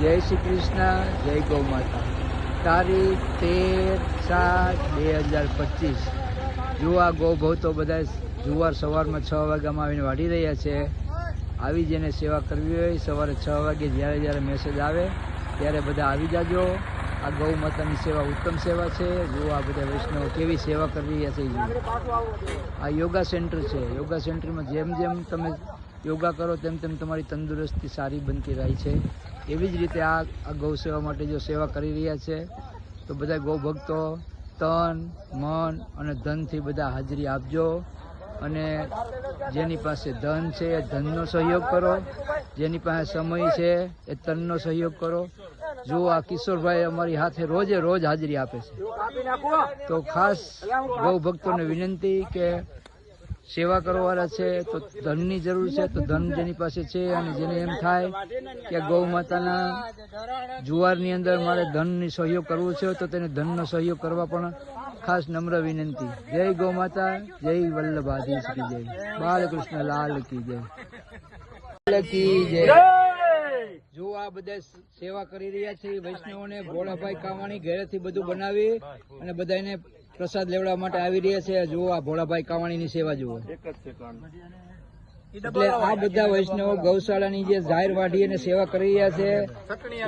જય શ્રી કૃષ્ણ, જય ગૌ માતા। તારીખ 13/7/2025। જો આ ગૌ ભવતો બધા જુવાર સવારમાં 6 વાગ્યામાં આવીને વાઢી રહ્યા છે। આવી જેને સેવા કરવી હોય સવારે 6 વાગે જ્યારે મેસેજ આવે ત્યારે બધા આવી જાજો। આ ગૌ માતાની સેવા ઉત્તમ સેવા છે। જો આ બધા વૈષ્ણવ કેવી સેવા કરી રહ્યા છે। આ યોગા સેન્ટર છે। યોગા સેન્ટરમાં જેમ જેમ તમે યોગા કરો તેમ તેમ તમારી તંદુરસ્તી સારી બનતી રહે છે। એવી જ રીતે આ ગૌ સેવા માટે જો સેવા કરી રહ્યા છે તો બધા ગૌ ભક્તો તન મન અને ધનથી બધા હાજરી આપજો। અને જેની પાસે ધન છે એ ધનનો સહયોગ કરો, જેની પાસે સમય છે એ તનનો સહયોગ કરો। જો આ કિશોરભાઈ અમારી હાથે રોજે રોજ હાજરી આપે છે, તો ખાસ ગૌ ભક્તોને વિનંતી કે સેવા કરવાવાળા છે તો ધનની જરૂર છે તો ધન જેની પાસે છે અને જેને એમ થાય કે ગૌ માતાના જુવારની અંદર મારે ધનની સહયોગ કરવો છે તો તેને ધનનો સહયોગ કરવા પણ ખાસ નમ્ર વિનંતી। જય ગૌ માતા, જય વલ્લભાધીશ કી જય, બાલકૃષ્ણ લાલ કી જય, કી જય। જો આ બધા સેવા કરી રહ્યા છે વૈષ્ણવોને ભોળાભાઈ કાવાણી ઘરેથી બધું બનાવી અને બધાને પ્રસાદ લેવડાવવા માટે આવી રહ્યા છે। જુઓ આ ભોળાભાઈ કાવાણીની સેવા જુઓ। એટલે આ બધા વૈષ્ણવો ગૌશાળાની જે જાહેર વાઢી અને સેવા કરી રહ્યા છે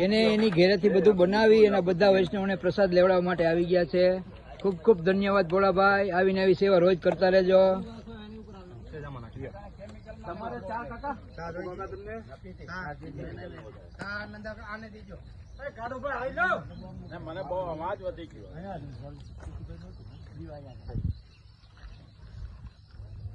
એને એની ઘેરેથી બધું બનાવી અને બધા વૈષ્ણવોને પ્રસાદ લેવડાવવા માટે આવી ગયા છે। ખૂબ ખૂબ ધન્યવાદ ભોળાભાઈ। આવીને આવી સેવા રોજ કરતા રહેજો। મને બહુ અવાજ વધી ગયો।